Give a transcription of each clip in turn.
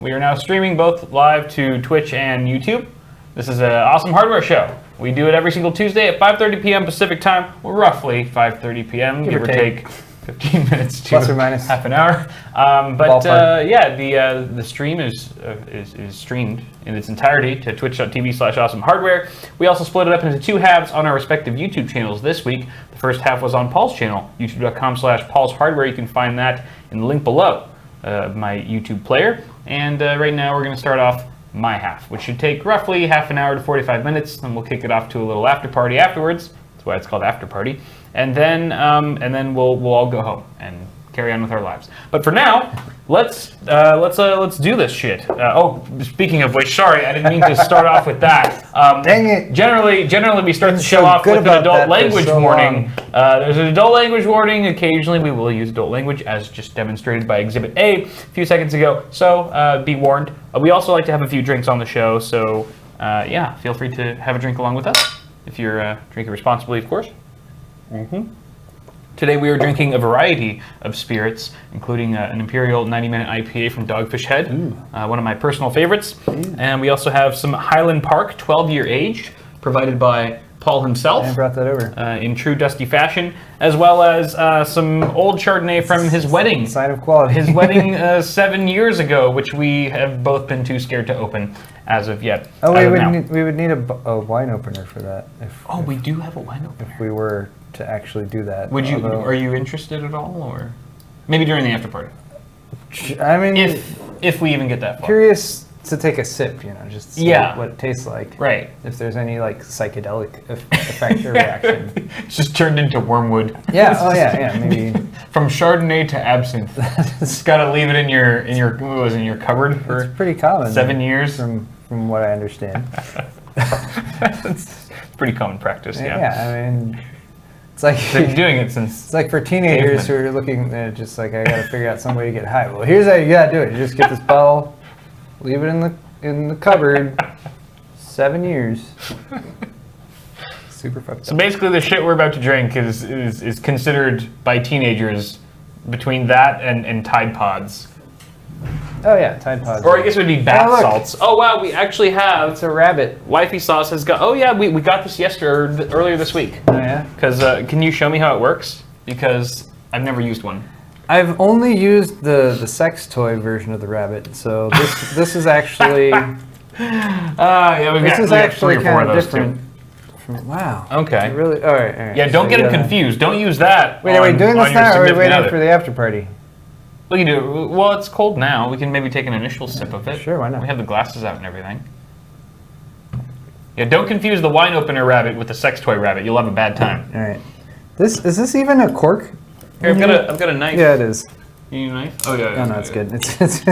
We are now streaming both live to Twitch and YouTube. This is an awesome hardware show. We do it every single Tuesday at 5:30 p.m. Pacific time, or roughly 5:30 p.m. Give or take 15 minutes to plus or minus half an hour. The stream is streamed in its entirety to twitch.tv/awesomehardware. We also split it up into two halves on our respective YouTube channels this week. The first half was on Paul's channel, youtube.com/paulshardware. You can find that in the link below my YouTube player. And right now we're going to start off my half, which should take roughly half an hour to 45 minutes. Then we'll kick it off to a little after party afterwards. That's why it's called after party. And then we'll all go home and carry on with our lives. But for now, let's do this shit. Speaking of which, sorry, I didn't mean to start off with that. Dang it! Generally, we start the show off with an adult language warning. There's an adult language warning. Occasionally, we will use adult language, as just demonstrated by Exhibit A few seconds ago. So be warned. We also like to have a few drinks on the show. So feel free to have a drink along with us if you're drinking responsibly, of course. Today we are drinking a variety of spirits, including an Imperial 90-minute IPA from Dogfish Head, one of my personal favorites. And we also have some Highland Park 12-year age, provided by Paul himself. I brought that over. In true Dusty fashion, as well as some old Chardonnay from his wedding. Sign of quality. His wedding 7 years ago, which we have both been too scared to open as of yet. Oh, we would need a wine opener for that. We do have a wine opener. If we were to actually do that. Would you? Are you interested at all, or maybe during the after party? I mean, if we even get that far. Curious to take a sip, just to see what it tastes like. Right. If there's any psychedelic effect or reaction. It's just turned into wormwood. Yeah. Oh yeah. Maybe from Chardonnay to absinthe. Just gotta leave it in your cupboard for it's pretty common 7 years. From what I understand. It's pretty common practice. Yeah. I mean. It's like they've been doing it since. It's like for teenagers who are looking at just like I gotta figure out some way to get high. Well, here's how you gotta do it. You just get this bottle, leave it in the cupboard, 7 years. Super fucked up. So basically, the shit we're about to drink is considered by teenagers between that and Tide Pods. Oh yeah, Tide Pods. Or I guess it would be bath salts. Oh wow, we actually have. It's a rabbit. Wifey Sauce has got. Oh yeah, we got this earlier this week. Oh yeah. Because can you show me how it works? Because I've never used one. I've only used the sex toy version of the rabbit, so this is actually. We've got 3 or 4 of those different. Wow. Okay. Really? All right. Yeah, don't get them confused. Don't use that. Wait, are we doing this now, or are we waiting for the after party? We can do it. Well, it's cold now. We can maybe take an initial sip of it. Sure, why not? We have the glasses out and everything. Yeah, don't confuse the wine opener rabbit with the sex toy rabbit. You'll have a bad time. All right. Is this even a cork? Here, I've got a knife. Yeah, it is. You need a knife? Oh yeah. No, it's good. It's have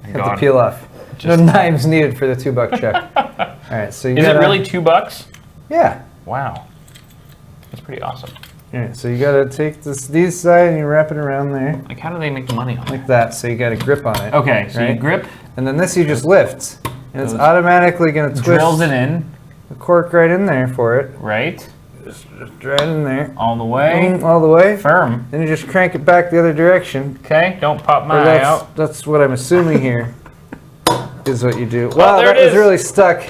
to peel off. No knives needed for the $2 check. All right, so is it really $2? Yeah. Wow. That's pretty awesome. Yeah, so you gotta take these side and you wrap it around there. Like, how do they make the money on it? Like that, so you got a grip on it. Okay, so you grip. And then this you just lift. And it's automatically gonna twist. Drills it in. The cork right in there for it. Right. Just right in there. All the way. All the way. Firm. Then you just crank it back the other direction. Okay, don't pop my eye out. That's what I'm assuming here is what you do. Wow, that was really stuck.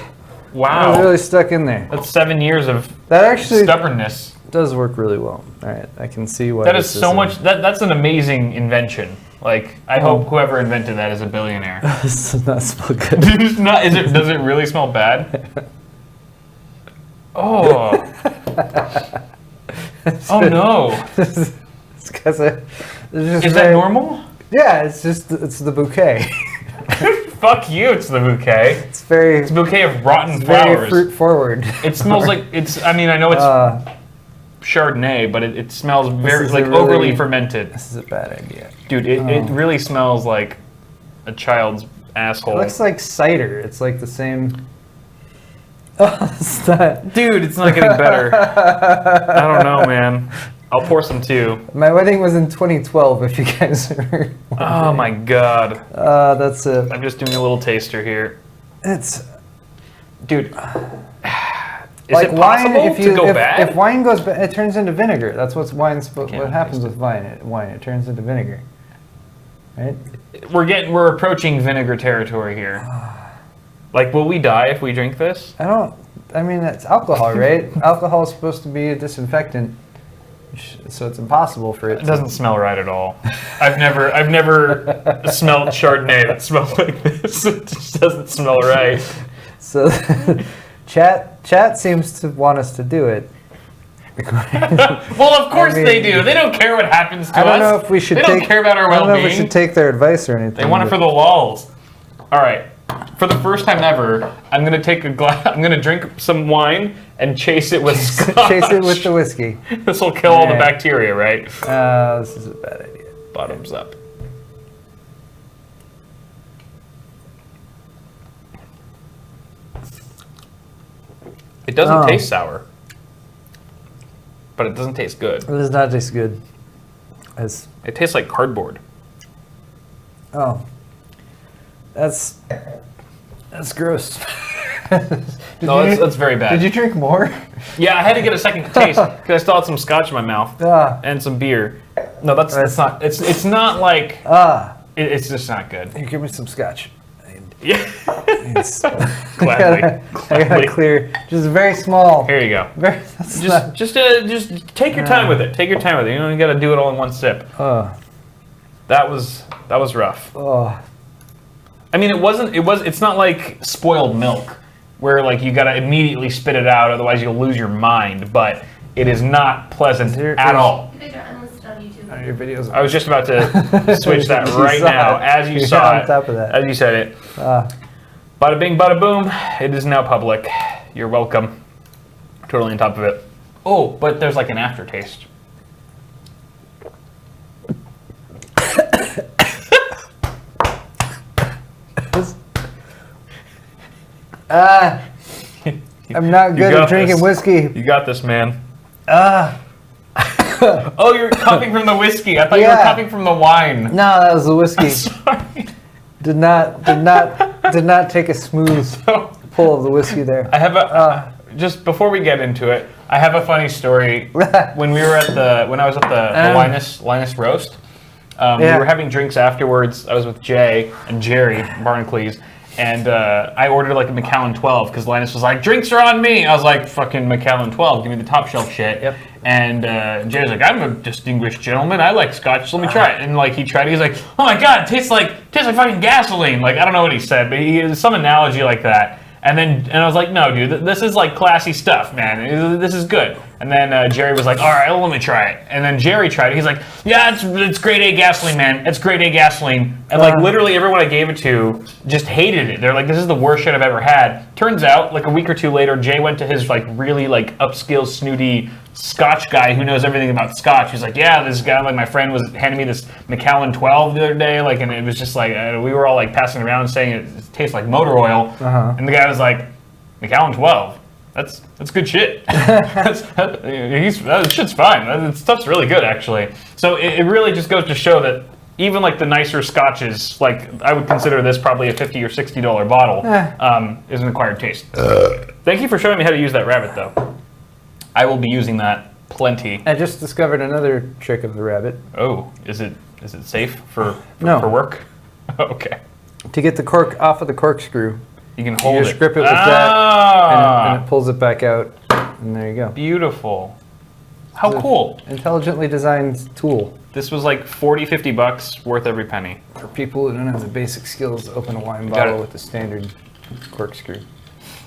Wow. That was really stuck in there. That's 7 years of stubbornness. Does work really well. All right, I can see why. That is so much. That's an amazing invention. Like, I hope whoever invented that is a billionaire. This does not smell good. Does it really smell bad? Oh. Oh no. It's because is that normal? Yeah, it's the bouquet. Fuck you! It's the bouquet. It's a bouquet of rotten flowers. Very fruit forward. It smells like it's. I mean, I know it's Chardonnay, but it smells very overly fermented. This is a bad idea, dude. It really smells like a child's asshole. It looks like cider. It's like the same. Oh, it's not. Dude, it's not getting better. I don't know, man. I'll pour some too. My wedding was in 2012, if you guys are wondering. Oh my god. That's it. I'm just doing a little taster here. Is Dude. like it possible wine, to go bad? If wine goes bad, it turns into vinegar. That's what happens with wine. It turns into vinegar. right? We're approaching vinegar territory here. Like, will we die if we drink this? I mean, it's alcohol, right? Alcohol is supposed to be a disinfectant, so it's impossible for it. It doesn't smell right at all. I've never smelled Chardonnay that smelled like this. It just doesn't smell right. So, chat seems to want us to do it. Well, of course they do. They don't care what happens to us. I don't know if we should. They don't care about our well-being. I don't know if we should take their advice or anything. They want it for the lulz. All right. For the first time ever, I'm gonna take a glass. I'm gonna drink some wine and chase it with scotch. Chase it with the whiskey. This will kill all the bacteria, right? This is a bad idea. Bottoms up. It doesn't taste sour, but it doesn't taste good. It does not taste good. It tastes like cardboard. Oh, that's gross. No, that's very bad. Did you drink more? Yeah, I had to get a second taste because I still had some scotch in my mouth and some beer. No, that's not. It's not like. It's just not good. You give me some scotch. Yeah. Gladly. I gotta clear. Just very small. Here you go. Just take your time with it. Take your time with it. You don't got to do it all in one sip. That was rough. I mean, it's not like spoiled milk where like you got to immediately spit it out, otherwise you'll lose your mind. But it is not pleasant at all. Your videos. I was just about to switch that right now, as you saw it. On top of that. As you said it. Bada bing, bada boom. It is now public. You're welcome. Totally on top of it. Oh, but there's like an aftertaste. I'm not good at drinking whiskey. You got this, man. Oh, you're cupping from the whiskey. I thought you were cupping from the wine. No, that was the whiskey. Sorry. Did not take a smooth pull of the whiskey there. I have just before we get into it, I have a funny story. When I was at the Linus roast, we were having drinks afterwards. I was with Jay and Jerry Barnacles. And I ordered like a Macallan 12 because Linus was like, drinks are on me. I was like, fucking Macallan 12, give me the top shelf shit. Yep. And Jay was like, I'm a distinguished gentleman. I like scotch. Let me try it. And like he tried it. He's like, oh my god, it tastes like fucking gasoline. Like I don't know what he said, but he some analogy like that. And I was like, no, dude, this is like classy stuff, man. This is good. And then Jerry was like, all right, well, let me try it. And then Jerry tried it. He's like, yeah, it's grade A gasoline, man. It's grade A gasoline. And like literally everyone I gave it to just hated it. They're like, this is the worst shit I've ever had. Turns out, like a week or two later, Jay went to his like really like upscale snooty Scotch guy who knows everything about Scotch. He's like, yeah, this guy, like my friend was handing me this Macallan 12 the other day, like, and it was just like we were all like passing it around saying it tastes like motor oil, and the guy was like, Macallan 12. That's good shit. That shit's fine. That stuff's really good, actually. So it really just goes to show that even like the nicer scotches, like I would consider this probably a $50 or $60 bottle, is an acquired taste. Thank you for showing me how to use that rabbit, though. I will be using that plenty. I just discovered another trick of the rabbit. Oh, is it safe for work? Okay. To get the cork off of the corkscrew. You can hold it. You just grip it with that, and it pulls it back out, and there you go. Beautiful. How cool. Intelligently designed tool. This was like $40-$50, worth every penny. For people who don't have the basic skills to open a wine bottle with the standard corkscrew.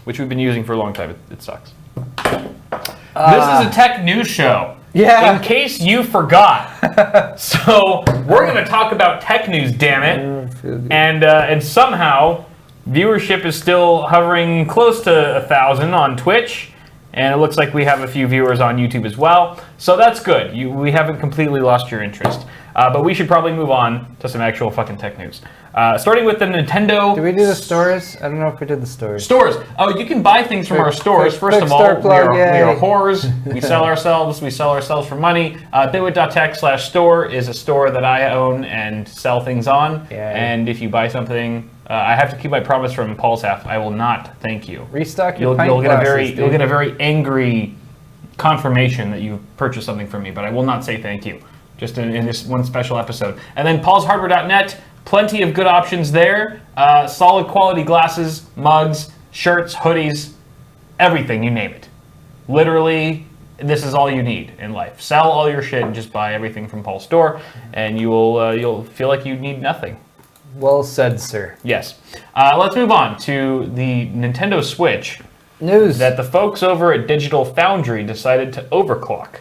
Which we've been using for a long time. It sucks. This is a tech news show. Yeah. In case you forgot. So we're going to talk about tech news, damn it. And somehow viewership is still hovering close to 1,000 on Twitch, and it looks like we have a few viewers on YouTube as well. So that's good. We haven't completely lost your interest. But we should probably move on to some actual fucking tech news. Starting with the Nintendo... Did we do the stores? I don't know if we did the stores. Stores. Oh, you can buy things from our stores. First of all, we are whores. We sell ourselves. We sell ourselves for money. Bitwit.tech/store is a store that I own and sell things on. Yeah. And if you buy something... I have to keep my promise from Paul's half. I will not thank you. Restock your you'll get you'll get a very angry confirmation that you purchased something from me, but I will not say thank you. just in this one special episode. And then paulshardware.net, plenty of good options there. Solid quality glasses, mugs, shirts, hoodies, everything, you name it. Literally, this is all you need in life. Sell all your shit and just buy everything from Paul's store, and you'll feel like you need nothing. Well said, sir. Yes. Let's move on to the Nintendo Switch. News. That the folks over at Digital Foundry decided to overclock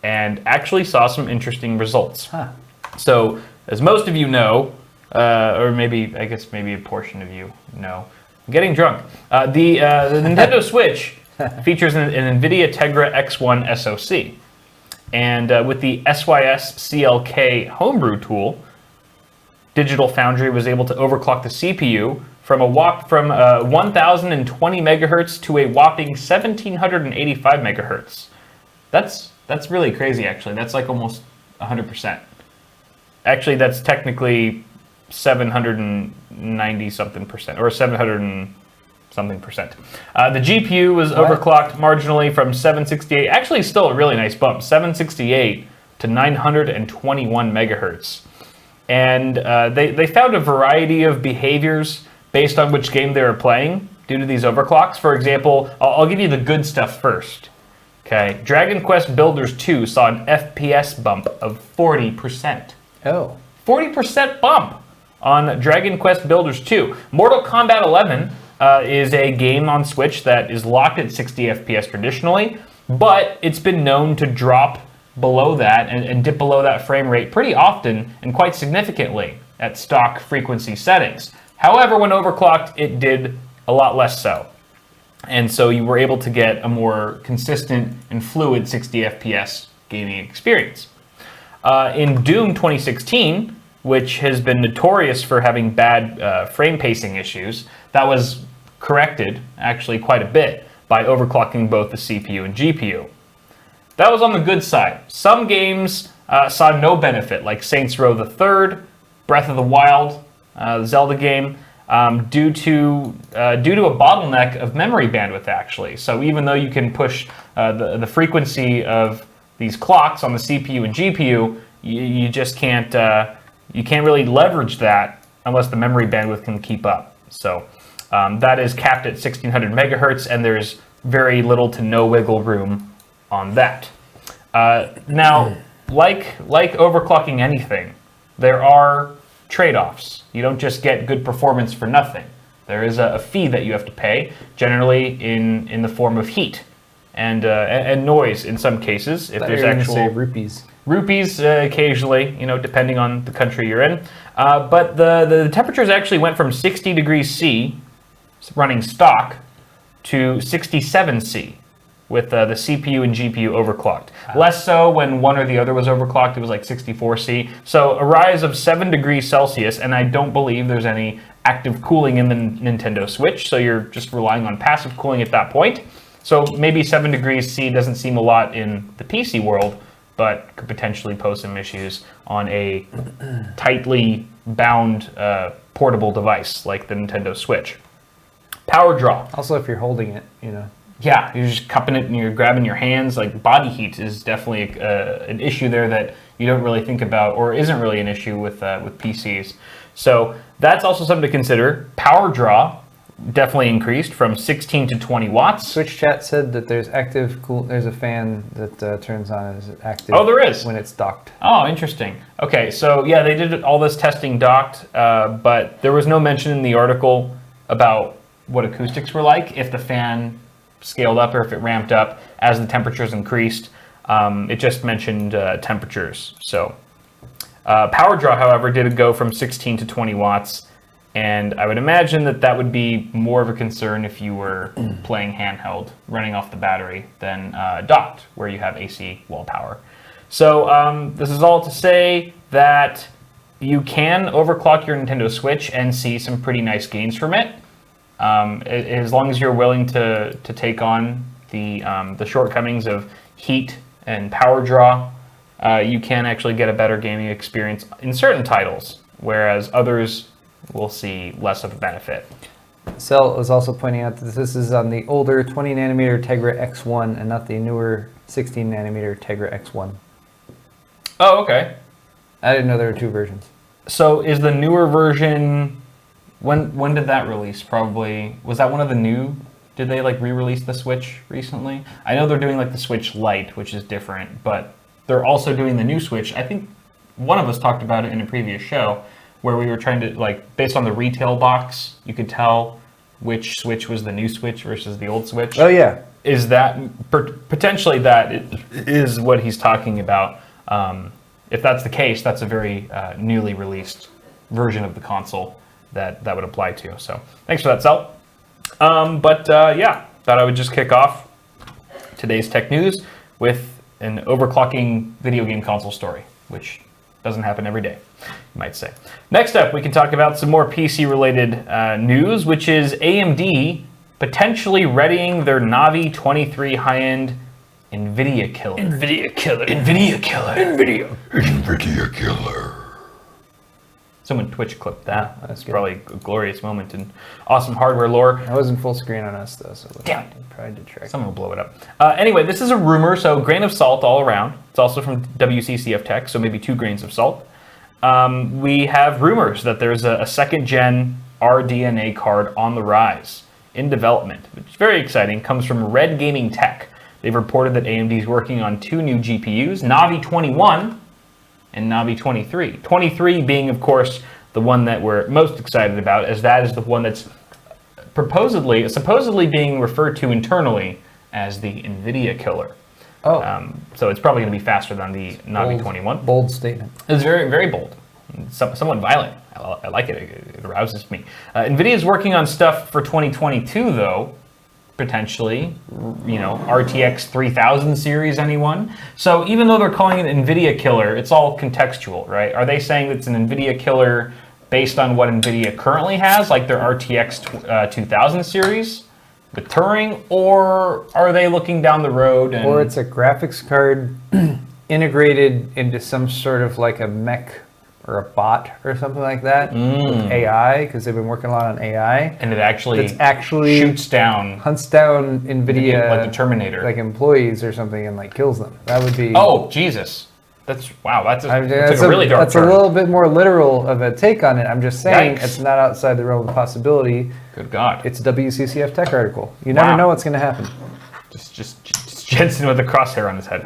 and actually saw some interesting results. Huh. So, as most of you know, or maybe a portion of you know, I'm getting drunk. The Nintendo Switch features an NVIDIA Tegra X1 SoC. And with the SYS CLK homebrew tool, Digital Foundry was able to overclock the CPU from 1,020 megahertz to a whopping 1,785 megahertz. That's really crazy, actually. That's like almost 100%. Actually, that's technically 790 something percent, or 700 and something percent. The GPU was overclocked marginally from 768, actually still a really nice bump, 768 to 921 megahertz. And they found a variety of behaviors based on which game they were playing due to these overclocks. For example, I'll give you the good stuff first. Okay, Dragon Quest Builders 2 saw an FPS bump of 40%. Oh. 40% bump on Dragon Quest Builders 2. Mortal Kombat 11 is a game on Switch that is locked at 60 FPS traditionally, but it's been known to drop below that and dip below that frame rate pretty often and quite significantly at stock frequency settings. However, when overclocked, it did a lot less so. And so you were able to get a more consistent and fluid 60 FPS gaming experience. In Doom 2016, which has been notorious for having bad frame pacing issues, that was corrected actually quite a bit by overclocking both the CPU and GPU. That was on the good side. Some games saw no benefit, like Saints Row the Third, Breath of the Wild, the Zelda game, due to a bottleneck of memory bandwidth, actually. So even though you can push the frequency of these clocks on the CPU and GPU, you just can't really leverage that unless the memory bandwidth can keep up. So that is capped at 1600 megahertz, and there's very little to no wiggle room on that. Now, like overclocking anything, there are trade-offs. You don't just get good performance for nothing. There is a fee that you have to pay, generally in the form of heat and noise in some cases. If there's actual say rupees. Rupees occasionally, depending on the country you're in. But the temperatures actually went from 60 degrees C, running stock, to 67 C. With the CPU and GPU overclocked. Less so when one or the other was overclocked, it was like 64C. So a rise of 7 degrees Celsius, and I don't believe there's any active cooling in the Nintendo Switch, so you're just relying on passive cooling at that point. So maybe 7 degrees C doesn't seem a lot in the PC world, but could potentially pose some issues on a tightly bound portable device like the Nintendo Switch. Power draw. Also, if you're holding it, Yeah, you're just cupping it and you're grabbing your hands. Like, body heat is definitely an issue there that you don't really think about, or isn't really an issue with PCs. So that's also something to consider. Power draw definitely increased from 16 to 20 watts. Switch chat said that there's there's a fan that turns on as active. Oh, there is? When it's docked. Oh, interesting. Okay, so yeah, they did all this testing docked, but there was no mention in the article about what acoustics were like, if the fan scaled up or if it ramped up as the temperatures increased. It just mentioned temperatures. So power draw, however, did go from 16 to 20 watts, and I would imagine that would be more of a concern if you were playing handheld, running off the battery, than docked, where you have AC wall power. So this is all to say that you can overclock your Nintendo Switch and see some pretty nice gains from it. As long as you're willing to take on the shortcomings of heat and power draw, you can actually get a better gaming experience in certain titles, whereas others will see less of a benefit. Cell was also pointing out that this is on the older 20 nanometer Tegra X1 and not the newer 16 nanometer Tegra X1. Oh, okay. I didn't know there were 2 versions. So is the newer version, when did that release? Probably, was that one of the new, did they like re-release the Switch recently? I know they're doing like the Switch Lite, which is different, but they're also doing the new Switch. I think one of us talked about it in a previous show where we were trying to, like, based on the retail box, you could tell which Switch was the new Switch versus the old Switch. Oh, yeah. Is that, potentially that is what he's talking about. If that's the case, that's a very newly released version of the console that would apply to. So thanks for that, Sal. Yeah, thought I would just kick off today's tech news with an overclocking video game console story, which doesn't happen every day, you might say. Next up, we can talk about some more PC-related news, which is AMD potentially readying their Navi 23 high-end NVIDIA killer. NVIDIA killer. NVIDIA killer. NVIDIA killer. Someone Twitch clipped that. That's probably a glorious moment in awesome hardware lore. I wasn't full screen on us, though, so damn it. Probably did track. Someone will blow it up. Anyway, this is a rumor, so grain of salt all around. It's also from WCCF Tech, so maybe 2 grains of salt. We have rumors that there's a second-gen RDNA card on the rise in development, which is very exciting. Comes from Red Gaming Tech. They've reported that AMD is working on 2 new GPUs, Navi 21 and Navi 23. 23 being, of course, the one that we're most excited about, as that is the one that's supposedly being referred to internally as the NVIDIA killer. Oh. So it's probably going to be faster than the Navi 21. Bold statement. It's very, very bold. Somewhat violent. I like it. It arouses me. NVIDIA is working on stuff for 2022, though, potentially. RTX 3000 series, anyone? So even though they're calling it NVIDIA killer, it's all contextual, right? Are they saying it's an NVIDIA killer based on what NVIDIA currently has, like their RTX 2000 series with Turing, or are they looking down the road and... Or it's a graphics card integrated into some sort of like a mech or a bot or something like that with AI, because they've been working a lot on AI. And it actually shoots down... Hunts down NVIDIA... Like the Terminator. Like employees or something and like kills them. That would be... Oh, Jesus. That's a really dark That's turn. a little bit more literal of a take on it. I'm just saying Yikes. It's not outside the realm of possibility. Good God. It's a WCCF Tech article. You never know what's going to happen. Just Jensen with a crosshair on his head.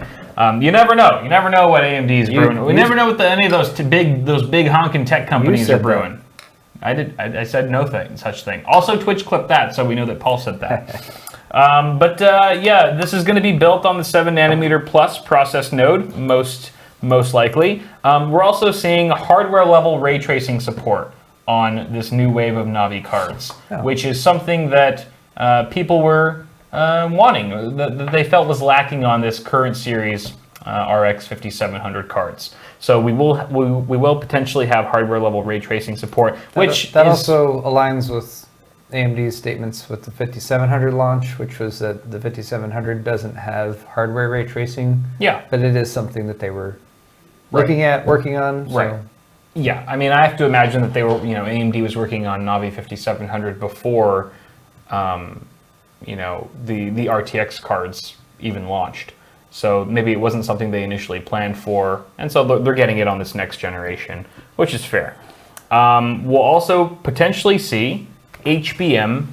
You never know. You never know what AMD's brewing. We never know what any of those big honking tech companies are brewing. That. I said no such thing. Also, Twitch clipped that, so we know that Paul said that. Yeah, this is going to be built on the 7nm plus process node, most likely. We're also seeing hardware level ray tracing support on this new wave of Navi cards, which is something that people were wanting, that they felt was lacking on this current series RX 5700 cards. So we will potentially have hardware level ray tracing support, that also aligns with AMD's statements with the 5700 launch, which was that the 5700 doesn't have hardware ray tracing. Yeah, but it is something that they were working on. So. Right. Yeah, I mean, I have to imagine that they were, AMD was working on Navi 5700 before, the RTX cards even launched. So maybe it wasn't something they initially planned for, and so they're getting it on this next generation, which is fair. We'll also potentially see HBM2E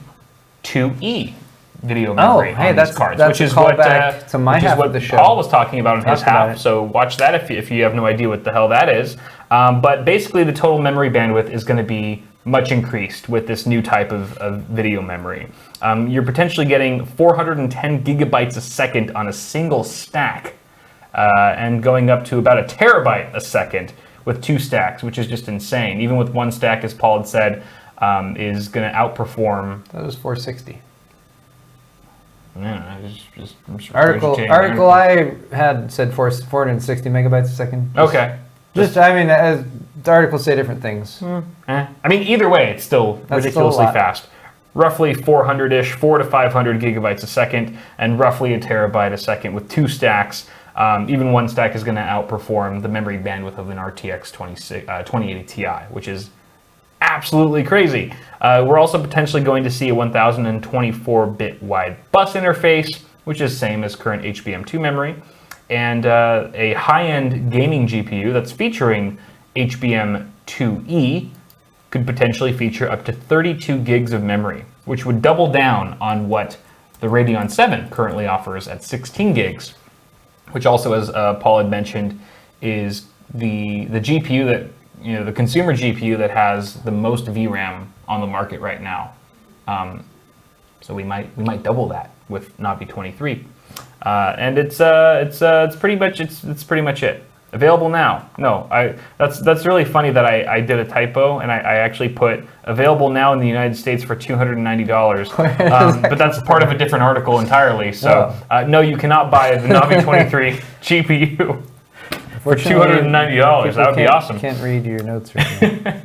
video memory on these cards, which is what Paul was talking about in his half. So watch that if you have no idea what the hell that is. But basically, the total memory bandwidth is going to be much increased with this new type of video memory. You're potentially getting 410 gigabytes a second on a single stack, and going up to about a terabyte a second with 2 stacks, which is just insane. Even with 1 stack, as Paul had said, is going to outperform. That was 460. Yeah, just article I had said 460 megabytes a second. Okay. The articles say different things. I mean, either way, it's still ridiculously fast. Roughly 400-ish, 400 to 500 gigabytes a second, and roughly a terabyte a second with 2 stacks. Even 1 stack is going to outperform the memory bandwidth of an RTX 2080 Ti, which is absolutely crazy. We're also potentially going to see a 1024-bit wide bus interface, which is same as current HBM2 memory. and a high-end gaming GPU that's featuring HBM2E could potentially feature up to 32 gigs of memory, which would double down on what the Radeon 7 currently offers at 16 gigs, which also, as Paul had mentioned, is the GPU that, the consumer GPU that has the most VRAM on the market right now. So we might double that with Navi 23, and it's pretty much it. Available now. No, that's really funny that I did a typo and I actually put available now in the United States for $290, but that's part of a different article entirely. So no, you cannot buy the Navi 23 GPU for $290. That would be awesome. Can't read your notes right now.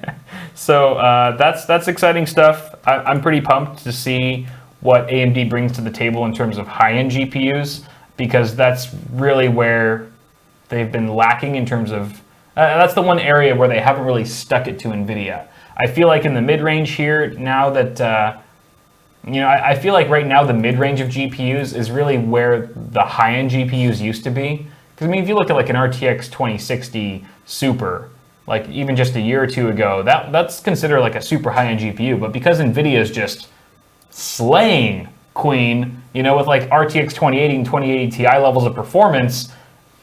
So that's exciting stuff. I'm pretty pumped to see what AMD brings to the table in terms of high-end GPUs, because that's really where they've been lacking in terms of, that's the one area where they haven't really stuck it to NVIDIA. I feel like in the mid-range here, now that, I feel like right now the mid-range of GPUs is really where the high-end GPUs used to be. Because, if you look at like an RTX 2060 Super, like even just a year or two ago, that's considered like a super high-end GPU. But because NVIDIA is just slaying Queen, with like RTX 2080 and 2080 Ti levels of performance,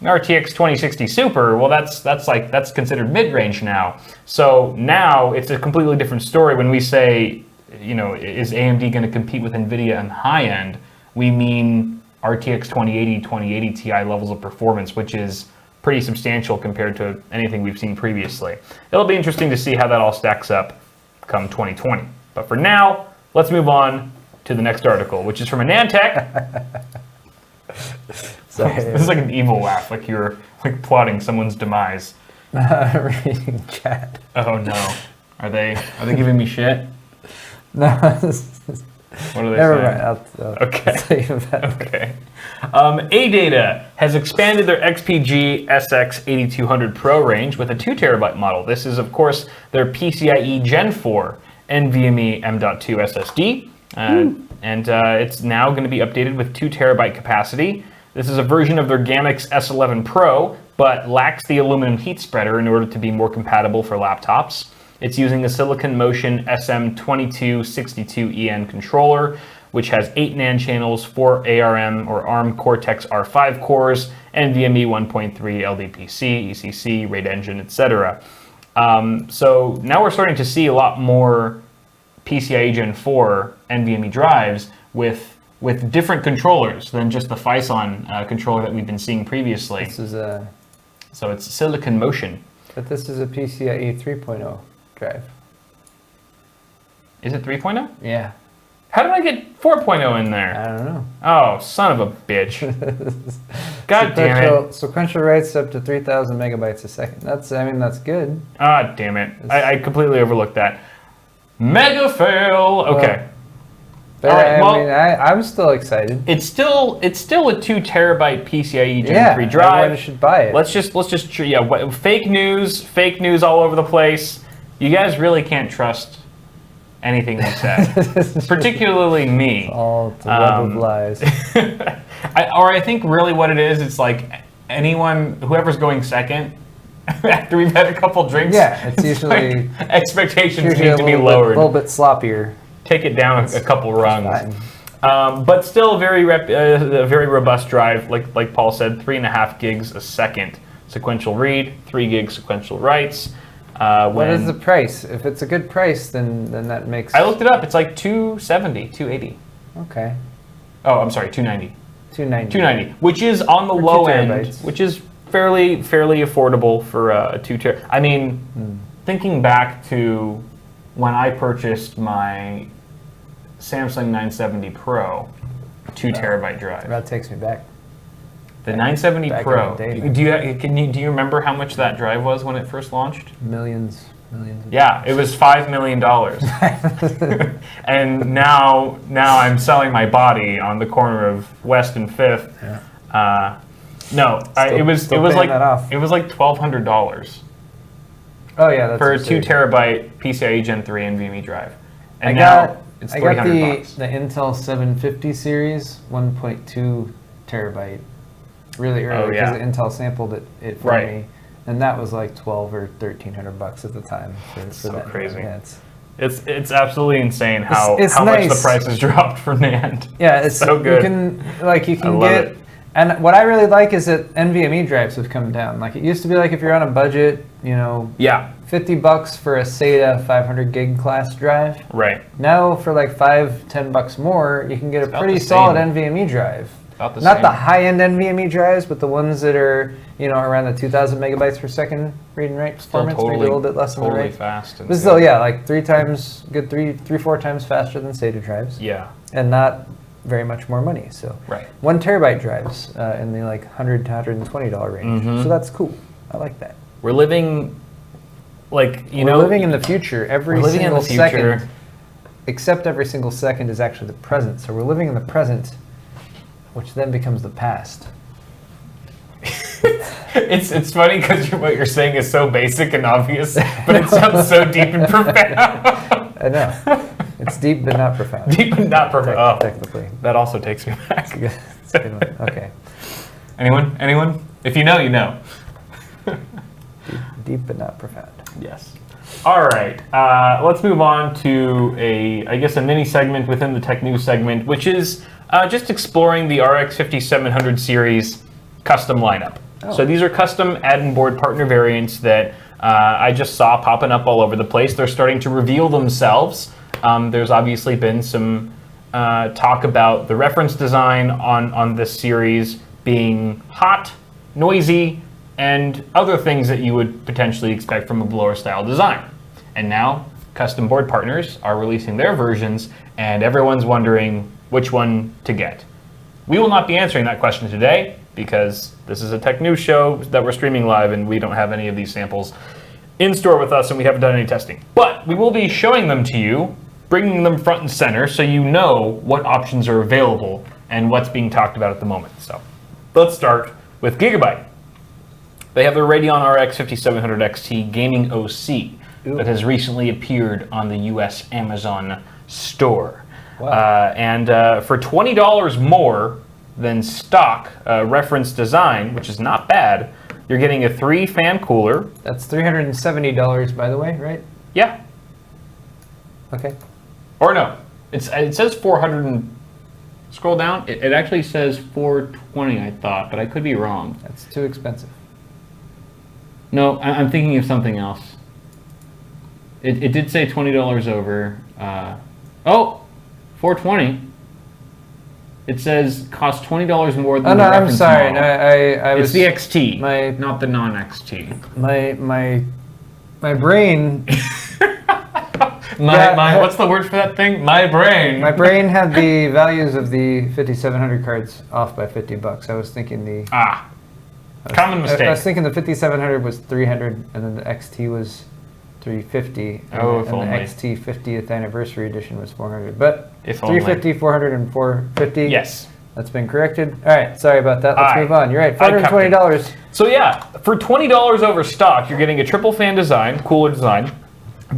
RTX 2060 Super, well, that's considered mid-range now. So now it's a completely different story when we say, is AMD going to compete with NVIDIA in high-end? We mean RTX 2080, 2080 Ti levels of performance, which is pretty substantial compared to anything we've seen previously. It'll be interesting to see how that all stacks up come 2020. But for now, let's move on to the next article, which is from AnandTech. This is like an evil laugh, like you're like plotting someone's demise. Reading chat. Oh no, are they giving me shit? No. What are they Never saying? mind. I'll Okay. tell you about it. Okay. ADATA has expanded their XPG SX 8200 Pro range with a 2 terabyte model. This is, of course, their PCIe Gen 4 NVMe M.2 SSD. And it's now going to be updated with 2 terabyte capacity. This is a version of their Gamix S11 Pro, but lacks the aluminum heat spreader in order to be more compatible for laptops. It's using a Silicon Motion SM2262EN controller, which has 8 NAND channels, 4 ARM or ARM Cortex R5 cores, NVMe 1.3 LDPC, ECC, RAID engine, etc. So now we're starting to see a lot more PCIe Gen 4 NVMe drives with different controllers than just the Phison controller that we've been seeing previously. So it's Silicon Motion. But this is a PCIe 3.0 drive. Is it 3.0? Yeah. How did I get 4.0 in there? I don't know. Oh, son of a bitch. God damn it. Sequential writes up to 3,000 megabytes a second. That's good. Ah, damn it. I completely overlooked that. Mega fail. Okay. But all right, I'm still excited. It's still a 2 terabyte PCIe Gen 3 drive. Everyone should buy it. Let's just fake news all over the place. You guys really can't trust anything we said, particularly me. All the web of lies. I think really what it is, it's like whoever's going second, after we've had a couple drinks. Yeah, it's usually like expectations need to be lowered. A little bit sloppier. Take it down a couple rungs. But still a very robust drive. Like Paul said, 3.5 gigs a second sequential read, 3 gigs sequential writes. What is the price? If it's a good price, then that makes. I looked it up. It's like $270, $280. Okay. Oh, I'm sorry, $290. $290, which is on the low end, terabytes. which is fairly affordable for a 2 terabyte. I mean, thinking back to when I purchased my Samsung 970 Pro 2 terabyte drive. That takes me back. The 970 Back Pro. in the day, Do you remember how much that drive was when it first launched? Millions. Yeah, it was $5 million. And now I'm selling my body on the corner of West and Fifth. Yeah. It was like $1,200 Oh yeah, that's for a insane. 2 terabyte PCIe Gen 3 NVMe drive. And I now got it's I got $300. the Intel 750 series 1.2 terabyte. really early yeah. because Intel sampled it for Right. me, and that was like 12 or $1,300 at the time. For so that. crazy. Yeah, It's absolutely insane how it's how much the nice. price has dropped for NAND. it's so good. You can love get. it. And what I really like is that NVMe drives have come down. Like it used to be like if you're on a budget, Yeah, $50 for a SATA 500 gig class drive. right. Now for like $5-10 more, you can get a about pretty the solid same. NVMe drive. About the Not same. the high-end NVMe drives, but the ones that are around the 2,000 megabytes per second read and write Still performance, maybe a little bit less than the totally rate. fast. And But still, yeah, like 4 times faster than SATA drives, Yeah, and not very much more money. So right. 1 terabyte drives in the like $100 to $120 range. Mhm. So that's cool. I like that. We're living, like, We're living in the future. Every we're living in single the future. second, except every single second is actually the present. So we're living in the present, which then becomes the past. It's funny because what you're saying is so basic and obvious, but it sounds so deep and profound. I know. It's deep but not profound. Deep and not profound. Oh, Technically. that also takes me back. It's a good one. Okay. Anyone? Anyone? If you know, you know. Deep but not profound. Yes. All right. Let's move on to I guess a mini segment within the tech news segment, which is just exploring the RX 5700 series custom lineup. Oh. So these are custom add-in board partner variants that I just saw popping up all over the place. They're starting to reveal themselves. There's obviously been some talk about the reference design on this series being hot, noisy, and other things that you would potentially expect from a blower style design. And now custom board partners are releasing their versions, and everyone's wondering which one to get. We will not be answering that question today because this is a tech news show that we're streaming live and we don't have any of these samples in store with us and we haven't done any testing. But we will be showing them to you, bringing them front and center so you know what options are available and what's being talked about at the moment. So let's start with Gigabyte. They have their Radeon RX 5700 XT gaming OC that has recently appeared on the US Amazon store. Wow. And for $20 more than stock reference design, which is not bad, you're getting a 3-fan cooler. That's $370, by the way, right? Yeah. Okay. Or no, it says 400 and scroll down. It actually says 420, I thought, but I could be wrong. That's too expensive. No, I'm thinking of something else. It did say $20 over. Oh, 420. It says cost $20 more than Oh the no, I'm reference sorry. model. No, I was It's the XT, my- not the non-XT. my brain What's the word for that thing? My brain. my brain had the values of the 5700 cards off by $50. I was thinking Common mistake. I was thinking the 5700 was 300, and then the XT was 350. And, Oh, if and the only. XT 50th anniversary edition was 400. But If only. 350, 400, and 450. Yes. That's been corrected. All right, sorry about that. Let's Aye. move on. You're right. Aye, Captain. $420. So yeah, for $20 over stock, you're getting a triple fan design, cooler design,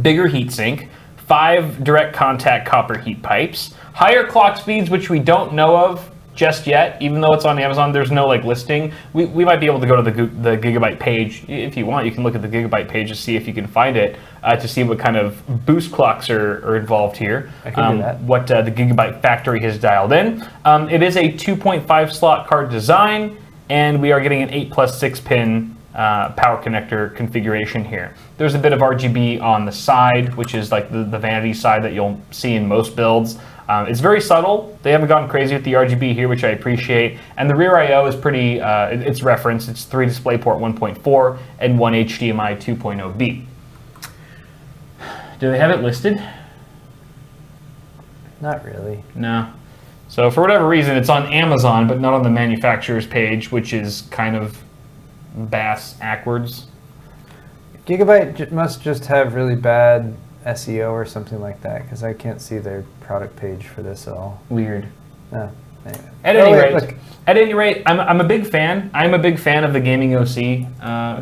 bigger heatsink, 5 direct contact copper heat pipes, higher clock speeds, which we don't know of just yet, even though it's on Amazon. There's no listing. We might be able to go to the Gigabyte page if you want. You can look at the Gigabyte page to see if you can find it to see what kind of boost clocks are involved here. I can do that. What the Gigabyte factory has dialed in. It is a 2.5 slot card design, and we are getting an 8+6 pin power connector configuration here. There's a bit of RGB on the side, which is like the vanity side that you'll see in most builds. It's very subtle. They haven't gone crazy with the RGB here, which I appreciate. And the rear I/O is pretty, it's referenced. It's 3 DisplayPort 1.4 and 1 HDMI 2.0B. Do they have it listed? Not really. No. So for whatever reason, it's on Amazon, but not on the manufacturer's page, which is kind of bass-ackwards. Gigabyte must just have really bad SEO or something like that, because I can't see their product page for this at all. Weird. No. Anyway. At any rate, I'm a big fan. I'm a big fan of the Gaming OC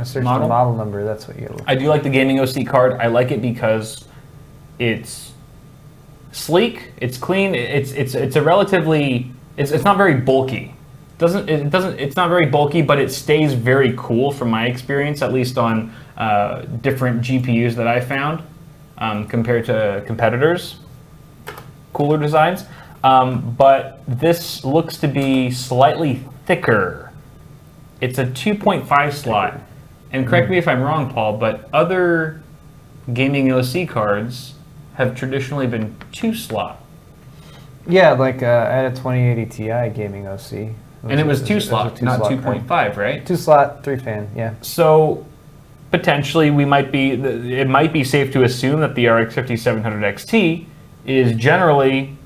Search model. the model number. That's what you look. I do like the Gaming OC card. I like it because it's sleek, it's clean, it's a relatively, it's not very bulky. It's not very bulky, but it stays very cool from my experience, at least on different GPUs that I found compared to competitors. Cooler designs. But this looks to be slightly thicker. It's a 2.5 slot. And correct me if I'm wrong, Paul, but other gaming OC cards have traditionally been 2-slot. Yeah, like I had a 2080 Ti gaming OC. And it was 2-slot, not 2.5, right? 2-slot, 3-fan, yeah. So potentially it might be safe to assume that the RX 5700 XT is generally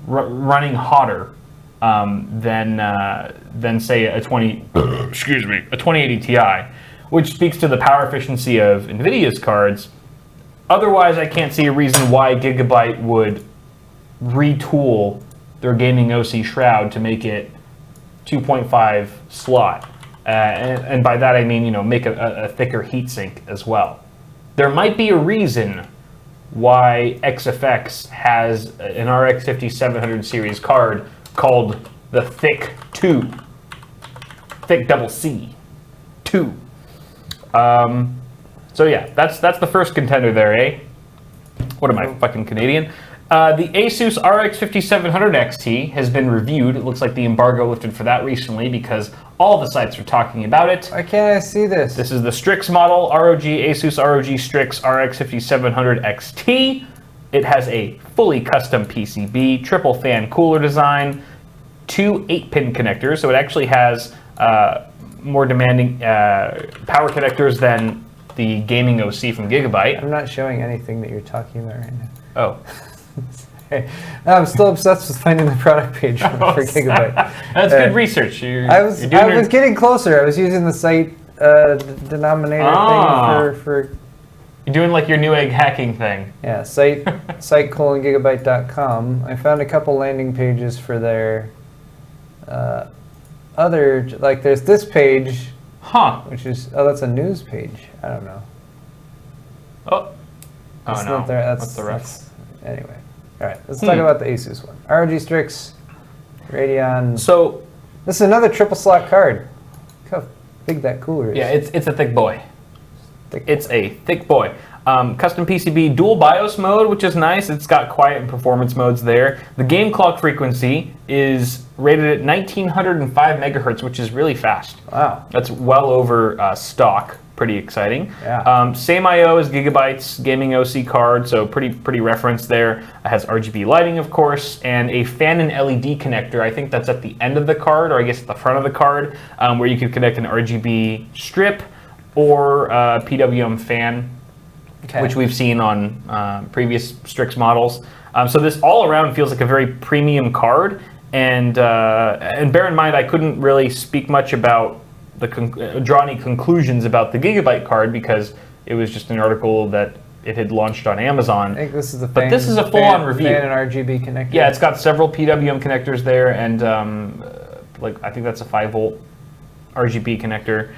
running hotter than say a 2080 Ti, which speaks to the power efficiency of NVIDIA's cards. Otherwise, I can't see a reason why Gigabyte would retool their gaming OC Shroud to make it 2.5 slot. And by that I mean, make a thicker heatsink as well. There might be a reason why XFX has an RX 5700 series card called the Thick 2. Thick double C. 2. So yeah, that's the first contender there, eh? What am I, fucking Canadian? The Asus RX 5700 XT has been reviewed. It looks like the embargo lifted for that recently because all the sites are talking about it. Why can't I see this? This is the Strix model, Asus ROG Strix RX 5700 XT. It has a fully custom PCB, triple fan cooler design, 2 8-pin connectors, so it actually has more demanding power connectors than the gaming OC from Gigabyte. I'm not showing anything that you're talking about right now. Oh. Hey, I'm still obsessed with finding the product page for Gigabyte. That's good research. I was getting closer. I was using the site denominator thing for. You're doing like your Newegg hacking thing. Yeah, site:/gigabyte.com. I found a couple landing pages for their other, like there's this page. Huh. Which is, that's a news page. I don't know. Oh no. Not there. What's the rest? Anyway. All right, let's talk about the Asus one. ROG Strix, Radeon. So, this is another triple slot card. Look how big that cooler is. Yeah, it's a thick boy. It's a thick boy. Custom PCB dual BIOS mode, which is nice. It's got quiet and performance modes there. The game clock frequency is rated at 1905 megahertz, which is really fast. Wow. That's well over stock. Pretty exciting. Yeah. Same I/O as Gigabyte's gaming OC card, so pretty reference there. It has RGB lighting, of course, and a fan and LED connector. I think that's at the end of the card, or I guess at the front of the card, where you could connect an RGB strip or a PWM fan, which we've seen on previous Strix models. So this all around feels like a very premium card, and bear in mind I couldn't really speak much about draw any conclusions about the Gigabyte card because it was just an article that it had launched on Amazon. I think this is this is a full-on review. Fan and RGB connector. Yeah, it's got several PWM connectors there, and I think that's a 5-volt RGB connector.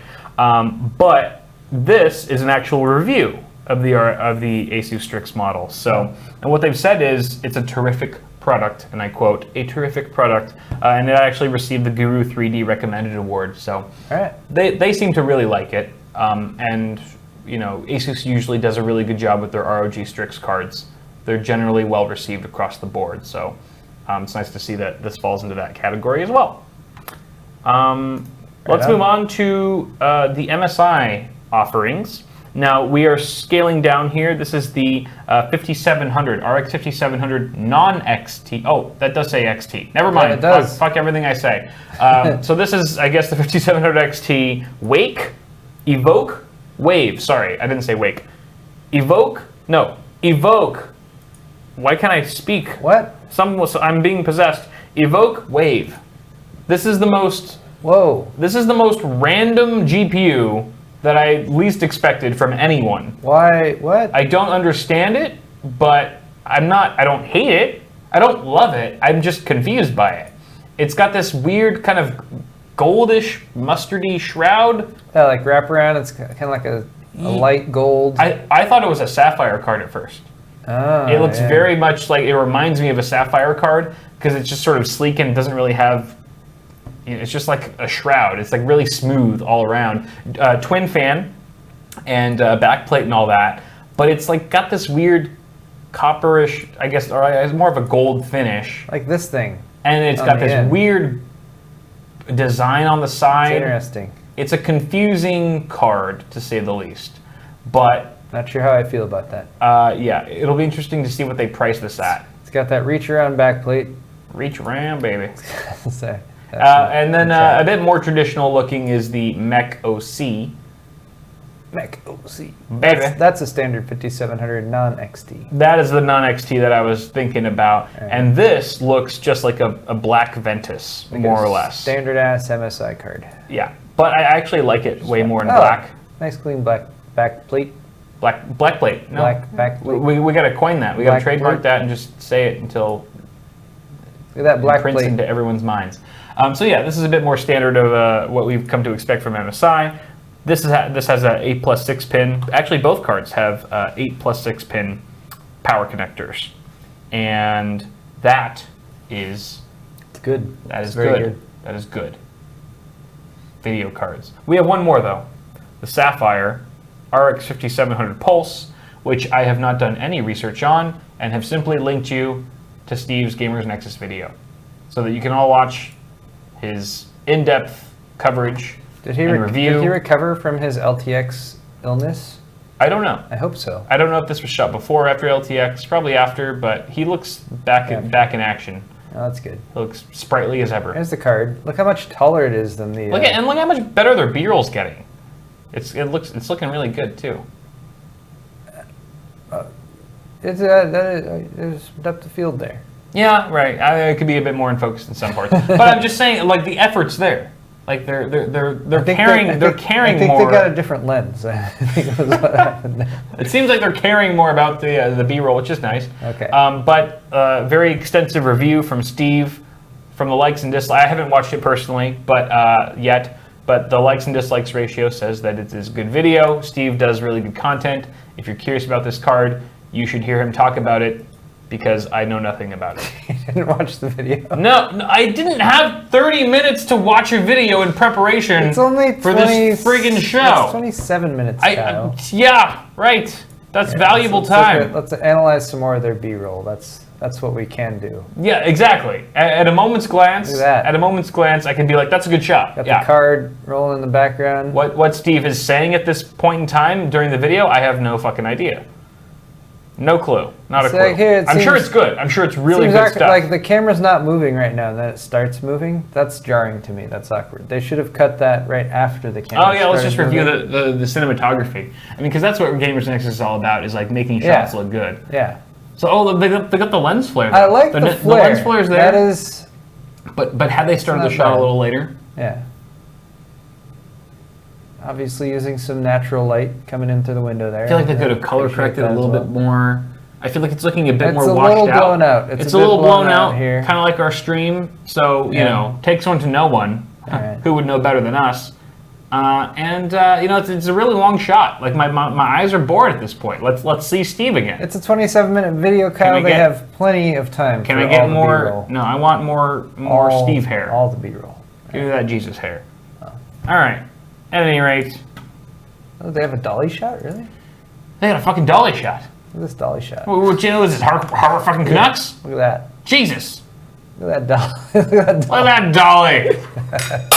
But this is an actual review of the Asus Strix model. So, and what they've said is it's a terrific product, and I quote, a terrific product, and it actually received the Guru 3D Recommended Award. So, all right. They seem to really like it, and Asus usually does a really good job with their ROG Strix cards. They're generally well received across the board. So, it's nice to see that this falls into that category as well. Let's move on to the MSI offerings. Now we are scaling down here. This is the 5700, RX 5700 non-XT. Oh, that does say XT. Never mind. Yeah, it does. Fuck everything I say. So this is, I guess, the 5700 XT Wake, Evoke, Wave. Sorry, I didn't say Wake. Evoke. Why can't I speak? What? I'm being possessed. Evoke, Wave. This is the most. Whoa. This is the most random GPU that I least expected from anyone. Why? What? I don't understand it, but I don't hate it. I don't love it. I'm just confused by it. It's got this weird kind of goldish, mustardy shroud. Yeah, like wraparound. It's kind of like a light gold. I thought it was a sapphire card at first. Oh, it looks very much like, it reminds me of a sapphire card because it's just sort of sleek and doesn't really have It's just like a shroud. It's like really smooth all around. Twin fan and backplate and all that, but it's like got this weird copperish, I guess, or it's more of a gold finish. Like this thing. And it's on got the this end. weird design on the It's side. interesting. It's a confusing card, to say the least. But Not sure how I feel about that. yeah, it'll be interesting to see what they price this at. It's got that reach around backplate. Reach around, baby. So, And then a bit more traditional looking is the Mech OC. Mech OC. Baby. That's a standard 5700 non-XT. That is the non-XT that I was thinking about. And this looks just like a black Ventus, more or less. Standard ass MSI card. Yeah, but I actually like it way more in Oh, black. Nice clean black backplate. Black plate. No. Black backplate. We got to coin that. We got to Black trademark plate. that and just say it until Look at that it black prints plate. into everyone's minds. So yeah, this is a bit more standard of what we've come to expect from MSI. This has a 8+6 pin. Actually, both cards have 8+6 pin power connectors, and that is It's good. that is It's very good. That is good. Video cards. We have one more though, the Sapphire RX 5700 Pulse, which I have not done any research on, and have simply linked you to Steve's Gamers Nexus video, so that you can all watch his in-depth coverage Did he, and review. did he recover from his LTX illness? I don't know. I hope so. I don't know if this was shot before or after LTX. Probably after, but he looks back in action. Oh, that's good. He looks sprightly as ever. There's the card. Look how much taller it is than the. Look how much better their B-roll's getting. It's looking really good too. There's depth of field there. Yeah, right. It could be a bit more in focus in some parts, but I'm just saying, like the effort's there. Like they're carrying I think more. they got a different lens. I think was what happened there. It seems like they're caring more about the B-roll, which is nice. Okay. But very extensive review from Steve, from the likes and dislikes. I haven't watched it personally, but yet. But the likes and dislikes ratio says that it is good video. Steve does really good content. If you're curious about this card, you should hear him talk about it, because I know nothing about it. I didn't watch the video. No, I didn't have 30 minutes to watch a video in preparation It's only 20, for this friggin' show. It's 27 minutes, Kyle. Yeah, right. That's valuable Let's time. let's analyze some more of their B-roll. That's what we can do. Yeah, exactly. At a moment's glance, Look at that. I can be like, that's a good shot. Got Yeah. the card rolling in the background. What Steve is saying at this point in time during the video, I have no fucking idea. No clue. Not It's a clue. like here, it I'm sure seems- it's good. I'm sure it's really Seems good awkward, stuff. like the camera's not moving right now, and then it starts moving. That's jarring to me. That's awkward. They should have cut that right after the camera. Oh yeah, let's just started review moving. the cinematography. I mean, because that's what Gamers Nexus is all about, is like making Yeah. shots look good. Yeah, So they got the lens flare. I though. like the flare. The lens flare's there. That is, But had they started the not shot bad. a little later? yeah. Obviously using some natural light coming in through the window there. I feel like they could have color corrected a little bit more. I feel like it's looking a bit It's more a washed little out. blown out. It's a a little bit blown out here. kind of like our stream. So you Yeah. know, takes one to know one. Alright. Who would know better than us? You know, it's a really long shot. Like my eyes are bored at this point. Let's see Steve again. It's a 27-minute video, Kyle. I They get- have plenty of time. Can for I get all the more? B-roll. No, I want more All- Steve hair. All the B-roll. Give me that Jesus hair. Oh. All right. At any rate, Oh, they have a dolly shot, really? they got a fucking dolly shot. Look at this dolly shot. What channel is this? Harvard fucking Canucks? Look at that. Jesus! Look at that dolly. Look at that dolly. Look at that dolly.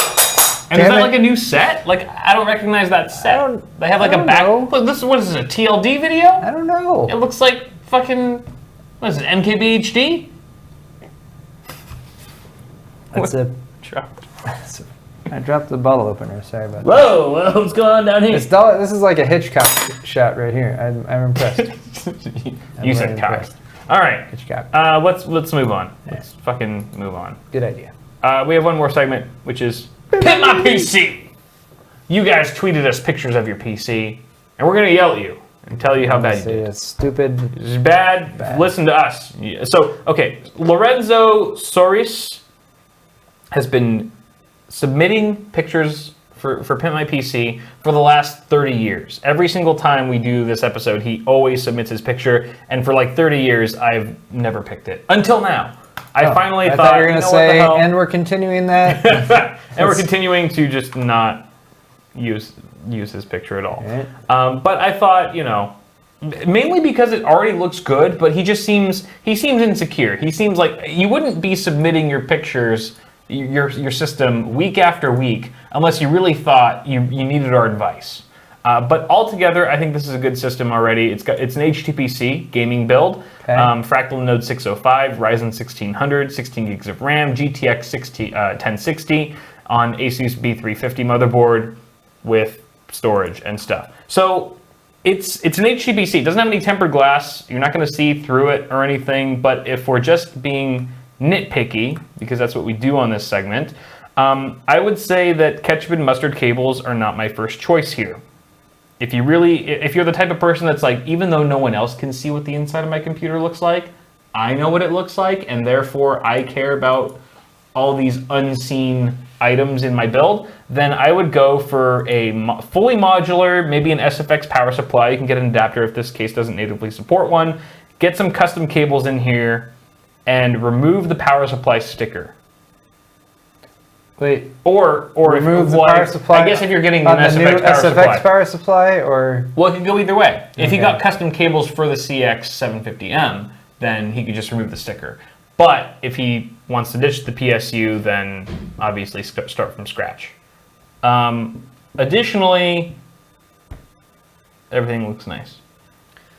And is Damn that it. like a new set? Like I don't recognize that set. They have like I a don't back. know. Look, this is what is this? A TLD video? I don't know. It looks like fucking. What is it? MKBHD? That's a. Dropped. I dropped the bottle opener. Sorry about that. Whoa! What's going on down here? This is like a Hitchcock shot right here. I'm impressed. You said really cock. impressed. All right. Hitchcock. Let's move on. Let's fucking move on. Good idea. We have one more segment, which is Pimp My PC. You guys tweeted us pictures of your PC, and we're gonna yell at you and tell you how bad you Say did. it's stupid. This is bad. Bad. Listen to us. Yeah, so, okay, Lorenzo Soris has been submitting pictures for Pimp My PC for the last 30 years. Every single time we do this episode, he always submits his picture, and for like 30 years, I've never picked it. Until now. I finally I thought you were gonna you know what the say, hell? and we're continuing that. And we're continuing to just not use his picture at all. Right. But I thought, mainly because it already looks good, but he seems insecure. He seems like you wouldn't be submitting your pictures, your system week after week unless you really thought you needed our advice. But altogether, I think this is a good system already. It's an HTPC gaming build, Okay. Fractal Node 605, Ryzen 1600, 16 gigs of RAM, GTX 1060 on Asus B350 motherboard with storage and stuff. So it's an HTPC. It doesn't have any tempered glass. You're not going to see through it or anything. But if we're just being nitpicky, because that's what we do on this segment, I would say that ketchup and mustard cables are not my first choice here. If you're the type of person that's like, even though no one else can see what the inside of my computer looks like, I know what it looks like, and therefore I care about all these unseen items in my build, then I would go for a fully modular, maybe an SFX power supply. You can get an adapter if this case doesn't natively support one. Get some custom cables in here, and remove the power supply sticker. Wait, or remove the power supply. I guess if you're getting on an the new SFX power SFX supply. power supply, or Well, it could go either way. If he Okay. got custom cables for the CX750M, then he could just remove the sticker. But if he wants to ditch the PSU, then obviously start from scratch. Additionally, everything looks nice.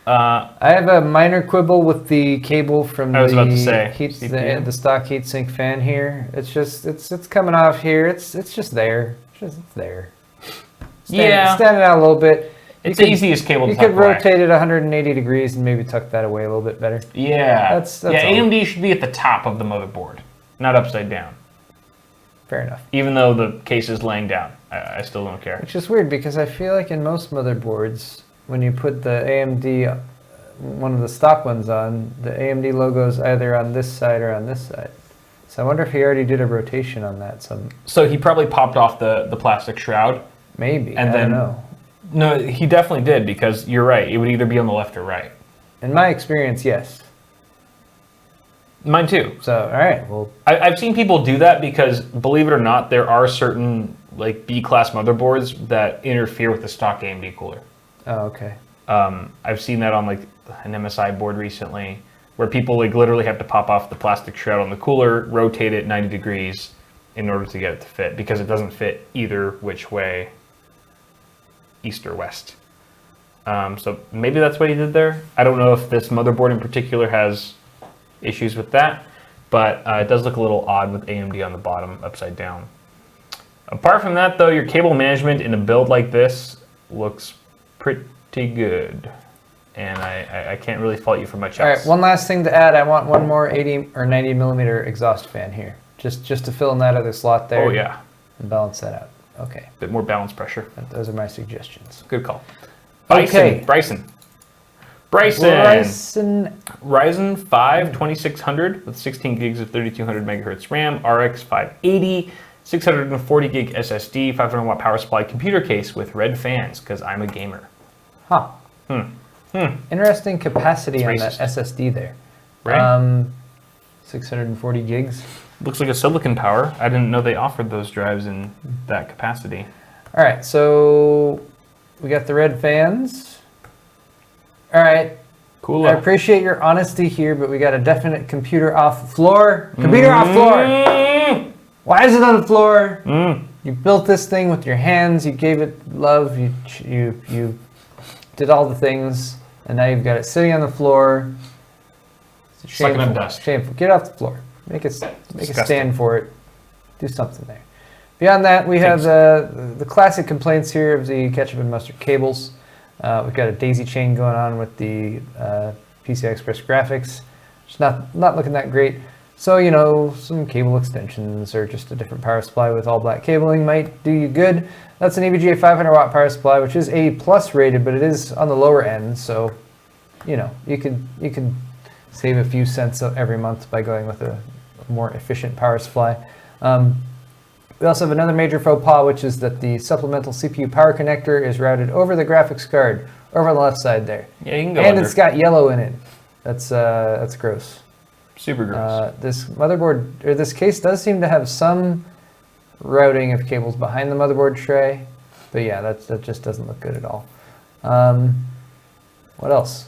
I have a minor quibble with the cable from I was the about to say, the stock heatsink fan here. It's just it's coming off here. It's just there. It's there. Standing out a little bit. It's the easiest cable to You tuck could away. rotate it 180 degrees and maybe tuck that away a little bit better. Yeah. That's all. AMD should be at the top of the motherboard, not upside down. Fair enough. Even though the case is laying down, I still don't care. Which is weird because I feel like in most motherboards, when you put the AMD, one of the stock ones on, the AMD logo is either on this side or on this side. So I wonder if he already did a rotation on that. So he probably popped off the plastic shroud. Maybe. And I then- don't know. No, he definitely did, because you're right. It would either be on the left or right. In my experience, yes. Mine too. So, all right. Well, I've seen people do that because, believe it or not, there are certain like B-class motherboards that interfere with the stock AMD cooler. oh, okay. I've seen that on like an MSI board recently, where people like literally have to pop off the plastic shroud on the cooler, rotate it 90 degrees in order to get it to fit, because it doesn't fit either which way, east or west. So maybe that's what he did there. I don't know if this motherboard in particular has issues with that, but it does look a little odd with AMD on the bottom upside down. Apart from that though, your cable management in a build like this looks pretty good, and I can't really fault you for much All else. right. One last thing to add. I want one more 80 or 90 millimeter exhaust fan here, just to fill in that other slot there. Oh yeah, And balance that out. Okay. bit more balance pressure. Those are my suggestions. Good call. Okay. Bryson. Ryzen. Ryzen 5 2600 with 16 gigs of 3200 megahertz RAM, RX 580, 640 gig SSD, 500 watt power supply, computer case with red fans, because I'm a gamer. Huh. Interesting capacity It's on that racist. SSD there. Right? 640 gigs. Looks like a silicon power. I didn't know they offered those drives in that capacity. All right, so we got the red fans. All right, Cool. I appreciate your honesty here, but we got a definite computer off the floor. Computer off floor. Mm. Why is it on the floor? Mm. You built this thing with your hands. You gave it love. You did all the things, and now you've got it sitting on the floor. It's Sucking up shameful. dust. Shameful. Get off the floor. Make a Disgusting. stand for it. Do something there. Beyond that, we have the classic complaints here of the ketchup and mustard cables. We've got a daisy chain going on with the PCI Express graphics. It's not looking that great. So, some cable extensions or just a different power supply with all black cabling might do you good. That's an EVGA 500 watt power supply, which is A+ rated, but it is on the lower end. So, you could save a few cents every month by going with a more efficient power supply. We also have another major faux pas, which is that the supplemental CPU power connector is routed over the graphics card, over on the left side there. Yeah, you can go And under. it's got yellow in it. That's gross. Super gross. This motherboard, or this case does seem to have some routing of cables behind the motherboard tray. But yeah, that just doesn't look good at all. What else?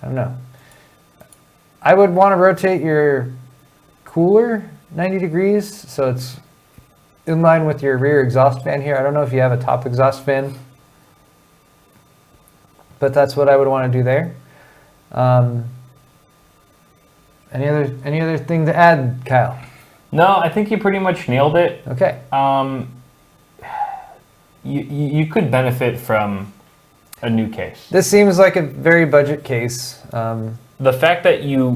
I don't know. I would want to rotate your cooler 90 degrees so it's in line with your rear exhaust fan here. I don't know if you have a top exhaust fan, but that's what I would want to do there. Any other thing to add, Kyle? No, I think you pretty much nailed it. Okay. You could benefit from a new case. This seems like a very budget case. The fact that you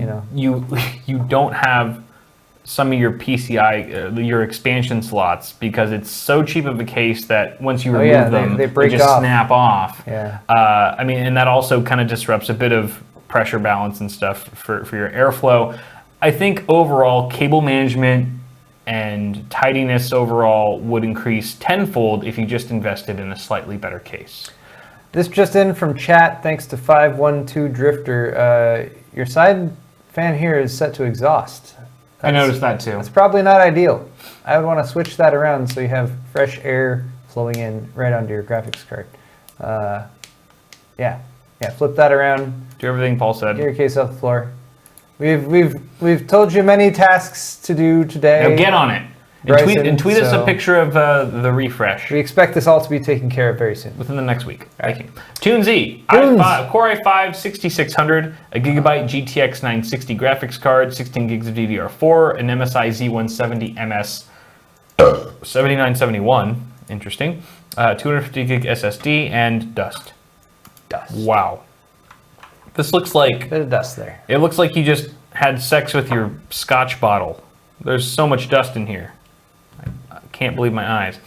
don't have some of your PCI, your expansion slots, because it's so cheap of a case that once you remove them, they break just off. snap off. Yeah. I mean, and that also kind of disrupts a bit of pressure balance and stuff for your airflow. I think overall cable management and tidiness overall would increase tenfold if you just invested in a slightly better case. This just in from chat, thanks to 512 Drifter. Your side fan here is set to exhaust. I noticed that too. It's probably not ideal. I would want to switch that around so you have fresh air flowing in right onto your graphics card. Yeah, flip that around. Do everything Paul said. Get your case off the floor. We've told you many tasks to do today. Now get on it. Bryson, And tweet us a so- picture of the refresh We expect this all to be taken care of very soon. within the next week. Right. Thank you. TuneZ, Tunes. Core i5 6600, a gigabyte GTX 960 graphics card, 16 gigs of DDR4, an MSI Z170 MS 7971, interesting, 250 gig SSD, and dust. Wow. This looks like, Bit of dust there. it looks like you just had sex with your scotch bottle. There's so much dust in here. I can't believe my eyes.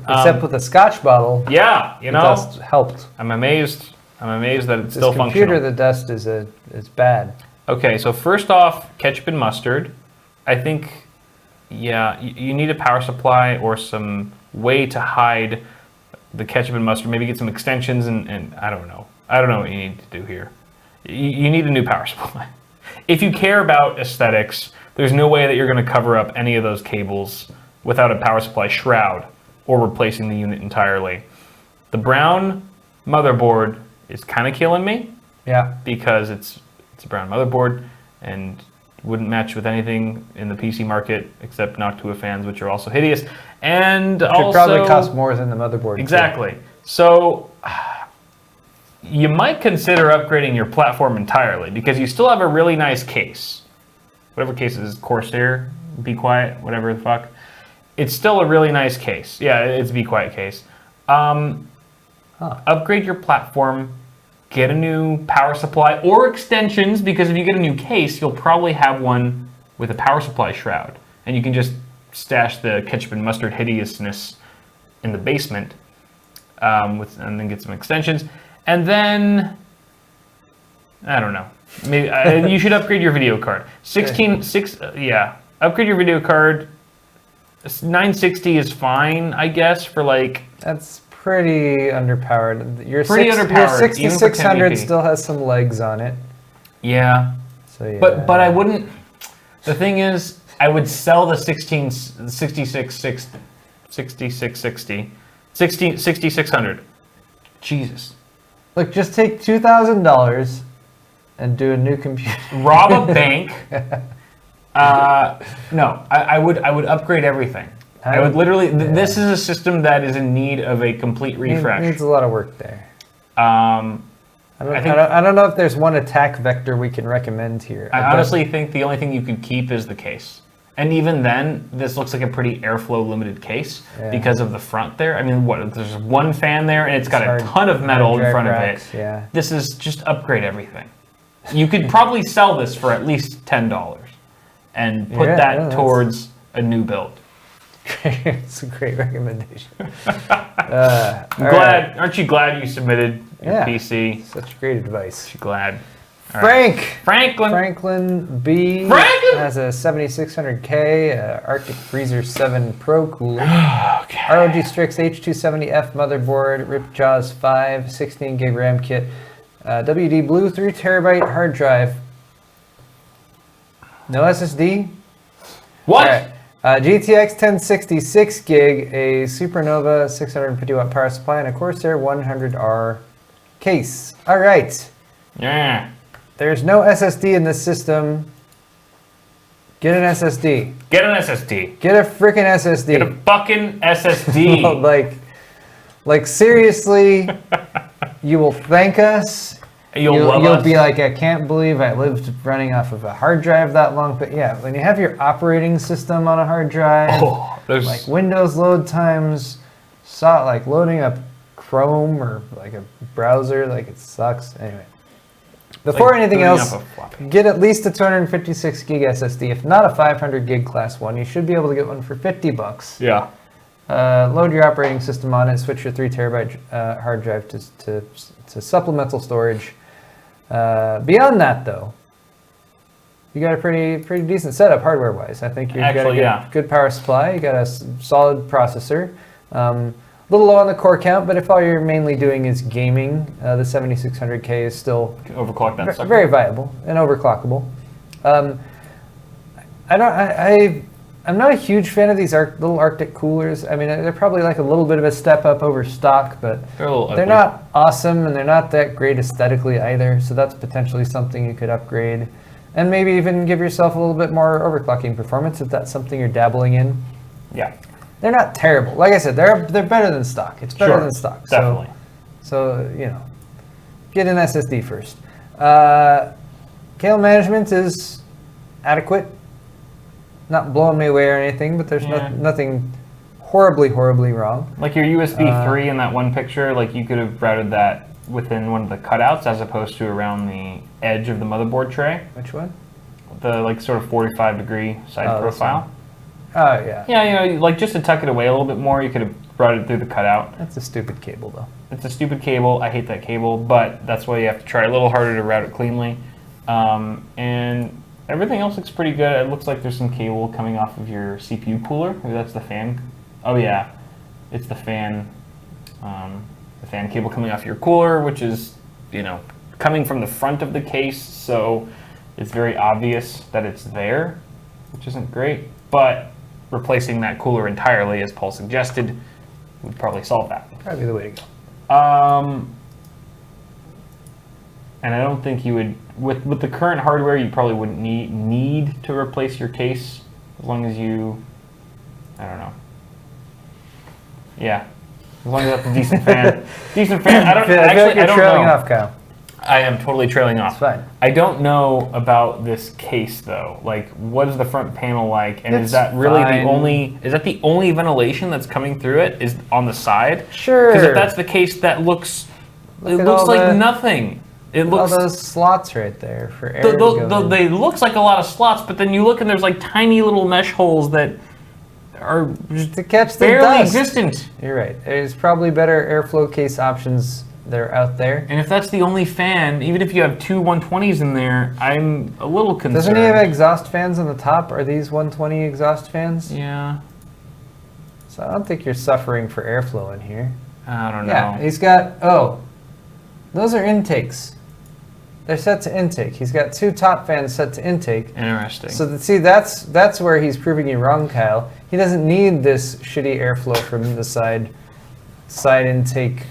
Except with a Scotch bottle, Yeah, you the know, dust helped. I'm amazed that it's This still computer, functional. the dust is bad. Okay, so first off, ketchup and mustard. I think, yeah, you need a power supply or some way to hide the ketchup and mustard. Maybe get some extensions and I don't know. I don't know what you need to do here. You need a new power supply. If you care about aesthetics, there's no way that you're going to cover up any of those cables without a power supply shroud or replacing the unit entirely. The brown motherboard is kind of killing me Yeah. because it's a brown motherboard and wouldn't match with anything in the PC market except Noctua fans, which are also hideous. And Should also probably cost more than the motherboard. too. exactly. So you might consider upgrading your platform entirely because you still have a really nice case. Whatever case it is, Corsair, Be Quiet, whatever the fuck. It's still a really nice case. Yeah, it's a Be Quiet case. Upgrade your platform, get a new power supply or extensions, because if you get a new case, you'll probably have one with a power supply shroud. And you can just stash the ketchup and mustard hideousness in the basement and then get some extensions. And then, I don't know. Maybe you should upgrade your video card. Upgrade your video card. 960 is fine, I guess, for like. That's pretty underpowered. Your Pretty underpowered, Your even for 6600 1080p. still has some legs on it. Yeah. So yeah. But I wouldn't. The thing is, I would sell the 6600. Jesus. Look, just take $2,000 and do a new computer. Rob a bank. No, I would upgrade everything. I would literally. This is a system that is in need of a complete refresh. Needs a lot of work there. I I don't know if there's one attack vector we can recommend here. honestly think the only thing you could keep is the case. And even then, this looks like a pretty airflow limited case because of the front there. I mean, there's one fan there and it's got a ton of metal in front of it. Yeah. This is just upgrade everything. You could probably sell this for at least $10 and put that towards a new build. It's a great recommendation. Aren't you glad you submitted your PC? Such great advice. Glad. All right. Franklin B has a 7600K Arctic Freezer 7 Pro cooler. ROG Strix H270F motherboard, Rip Jaws 5, 16 gig RAM kit, WD Blue 3 terabyte hard drive. No SSD? What? All right. GTX 1060 6 gig, a Supernova 650 watt power supply, and a Corsair 100R case. All right. Yeah. There's no SSD in this system. Get an SSD. Get an SSD. Get a freaking SSD. Get a fucking SSD. like seriously, you will thank us. You'll be like, I can't believe I lived running off of a hard drive that long. But yeah, when you have your operating system on a hard drive, like Windows load times, like loading up Chrome or like a browser, like it sucks. Anyway, before anything else, get at least a 256 gig SSD. If not a 500 gig class one, you should be able to get one for $50. Yeah. Load your operating system on it. Switch your 3 terabyte hard drive to supplemental storage. Beyond that, though, you got a pretty decent setup hardware wise. I think you've got a good power supply. You got a solid processor. A little low on the core count, but if all you're mainly doing is gaming, the 7600K is still overclock that sucker. Very viable and overclockable. I'm not a huge fan of these little Arctic coolers. I mean, they're probably like a little bit of a step up over stock, but they're not awesome and they're not that great aesthetically either. So that's potentially something you could upgrade, and maybe even give yourself a little bit more overclocking performance if that's something you're dabbling in. Yeah. They're not terrible. Like I said, they're better than stock. It's better than stock. Definitely. So get an SSD first. Cable management is adequate. Not blowing me away or anything, but there's nothing horribly wrong. Like your USB 3 in that one picture, like you could have routed that within one of the cutouts as opposed to around the edge of the motherboard tray. Which one? The like sort of 45-degree side profile. Oh, yeah. Yeah, like just to tuck it away a little bit more, you could have routed it through the cutout. That's a stupid cable, though. It's a stupid cable. I hate that cable, but that's why you have to try a little harder to route it cleanly. And everything else looks pretty good. It looks like there's some cable coming off of your CPU cooler. Maybe that's the fan. Oh yeah, it's the fan cable coming off your cooler, which is, coming from the front of the case, so it's very obvious that it's there, which isn't great. But replacing that cooler entirely, as Paul suggested, would probably solve that. Probably the way to go. And I don't think you would, with the current hardware, you probably wouldn't need to replace your case as long as you, I don't know. Yeah, as long as that's a decent fan. Decent fan. I feel like you're trailing off, Kyle. I am totally trailing off. It's fine. I don't know about this case though. Like, what is the front panel like? And is that really the only ventilation that's coming through it is on the side? Sure. Because if that's the case, it looks like nothing. It looks all those slots right there for air to go in. They looks like a lot of slots, but then you look and there's like tiny little mesh holes that are just to catch the barely dust. existent. You're right. There's probably better airflow case options that are out there. And if that's the only fan, even if you have two 120s in there, I'm a little concerned. Doesn't he have exhaust fans on the top? Are these 120 exhaust fans? Yeah. So I don't think you're suffering for airflow in here. I don't know. Yeah, he's got, those are intakes. They're set to intake. He's got two top fans set to intake. Interesting. So that's where he's proving you wrong, Kyle. He doesn't need this shitty airflow from the side intake,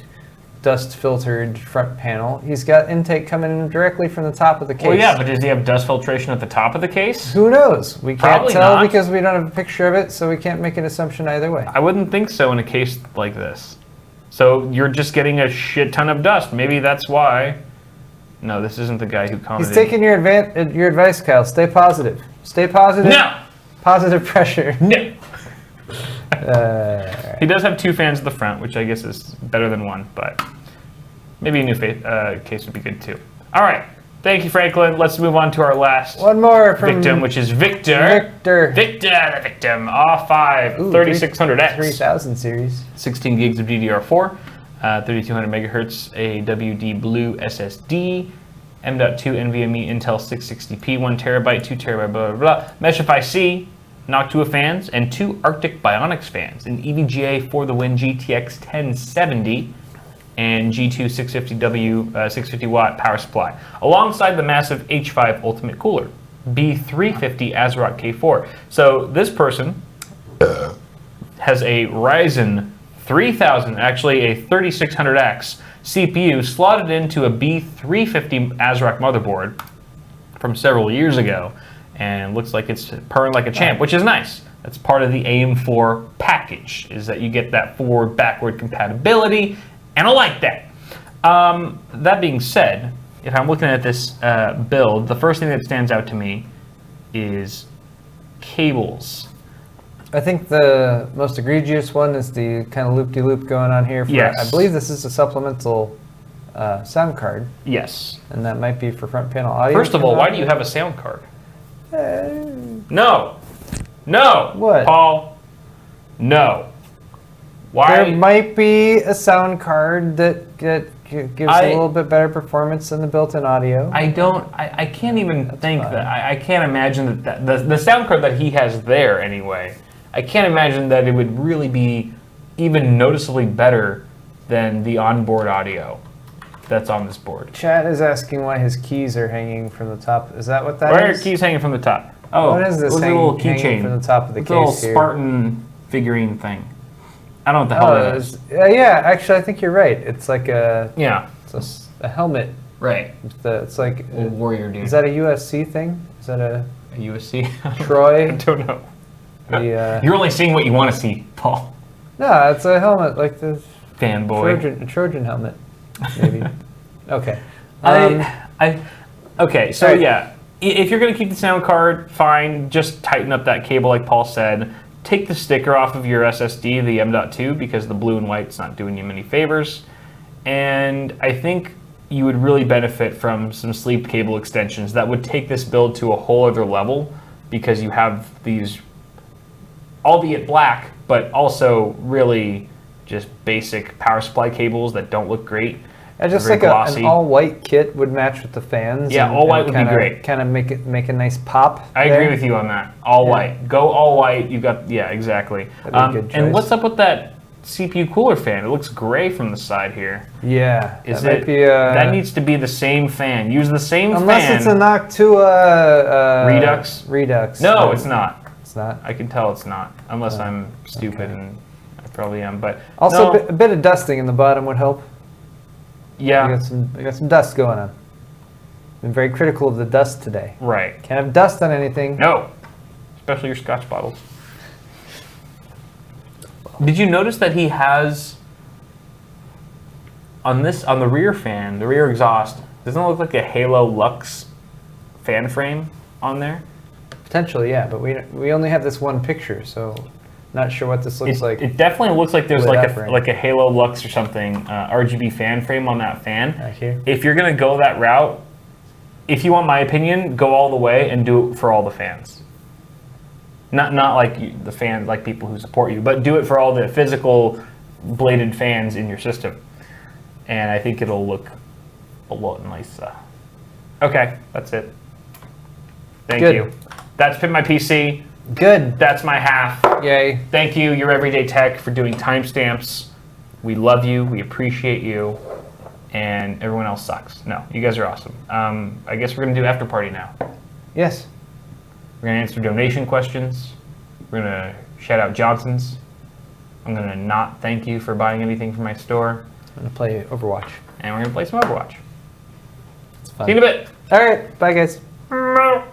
dust filtered front panel. He's got intake coming in directly from the top of the case. Well, yeah, but does he have dust filtration at the top of the case? Who knows? We can't Probably tell not. because we don't have a picture of it, so we can't make an assumption either way. I wouldn't think so in a case like this. So you're just getting a shit ton of dust. Maybe that's why. No, this isn't the guy who commented. He's taking your advice, Kyle. Stay positive. Stay positive. No! Positive pressure. No! He does have two fans at the front, which I guess is better than one, but maybe a new case would be good too. All right. Thank you, Franklin. Let's move on to our last one more from victim, which is Victor. Victor, the victim. R5 3600X. 3000 series. 16 gigs of DDR4. 3200 megahertz, a WD Blue SSD, M.2 NVMe Intel 660p, 1 terabyte, 2 terabyte, blah, blah, blah. Meshify C, Noctua fans, and 2 Arctic Bionics fans, an EVGA for the win GTX 1070, and G2 650W 650 watt power supply, alongside the massive H5 Ultimate cooler, B350 ASRock K4. So this person has a Ryzen 3000, actually a 3600X CPU slotted into a B350 ASRock motherboard from several years ago, and looks like it's purring like a champ, which is nice. That's part of the AM4 package, is that you get that forward-backward compatibility, and I like that. That being said, if I'm looking at this build, the first thing that stands out to me is cables. I think the most egregious one is the kind of loop-de-loop going on here. Yes. I believe this is a supplemental sound card, Yes. and that might be for front panel audio. First of all, why do you have a sound card? No. No. What? Paul. No. Why? There might be a sound card that gives a little bit better performance than the built-in audio. I can't even think fine. that. I can't imagine that the sound card that he has there anyway, I can't imagine that it would really be even noticeably better than the onboard audio that's on this board. Chad is asking why his keys are hanging from the top. Is that what that Why are is? keys hanging from the top? Oh, What is this look at the hanging, little hanging keychain from the top of the It's case a little here? Spartan figurine thing. I don't know what the hell that is. Yeah, actually, I think you're right. It's like Yeah, a helmet. right. It's like, Old warrior dude. is that a USC thing? Is that a a USC? I Troy? don't know. The, You're only seeing what you want to see, Paul. no, it's a helmet like the Fanboy. Trojan helmet, maybe. Okay. Okay, so Alright. yeah, if you're going to keep the sound card, fine. Just tighten up that cable like Paul said. Take the sticker off of your SSD, the M.2, because the blue and white's not doing you many favors. And I think you would really benefit from some sleeved cable extensions that would take this build to a whole other level, because you have these, albeit black, but also really just basic power supply cables that don't look great. And just Very like glossy. an all-white kit would match with the fans. Yeah, all white would be great. Kind of make a nice pop. I there. agree with you on that. All Yeah. white. Go all white. You got, yeah, exactly. That'd be a good And choice. what's up with that CPU cooler fan? It looks gray from the side here. Yeah, Is that it? might be That needs to be the same fan. Use the same unless fan. it's a Noctua Redux? Redux. No, it's not. It's not. I can tell it's not, unless Oh, I'm stupid, okay. and I probably am. But Also, no, a bit of dusting in the bottom would help. yeah, We got some dust going on. Been very critical of the dust today. right. Can't have dust on anything. No, especially your Scotch bottles. Did you notice that he has on the rear fan, the rear exhaust, doesn't it look like a Halo Lux fan frame on there? Potentially, yeah, but we only have this one picture, so not sure what this looks like. It definitely looks like there's Lit like up, a right? like a Halo Lux or something RGB fan frame on that fan. Back here. If you're gonna go that route, if you want my opinion, go all the way and do it for all the fans. Not like the fans, like people who support you, but do it for all the physical bladed fans in your system, and I think it'll look a lot nicer. Okay, that's it. Thank Good. you. That's Pimp My PC. Good. That's my half. Yay. Thank you, Your Everyday Tech, for doing timestamps. We love you. We appreciate you. And everyone else sucks. No, you guys are awesome. I guess we're going to do after party now. Yes. We're going to answer donation questions. We're going to shout out Johnson's. I'm going to not thank you for buying anything from my store. I'm gonna play Overwatch. And we're going to play some Overwatch. It's fun. See you in a bit. All right. Bye, guys. Meow.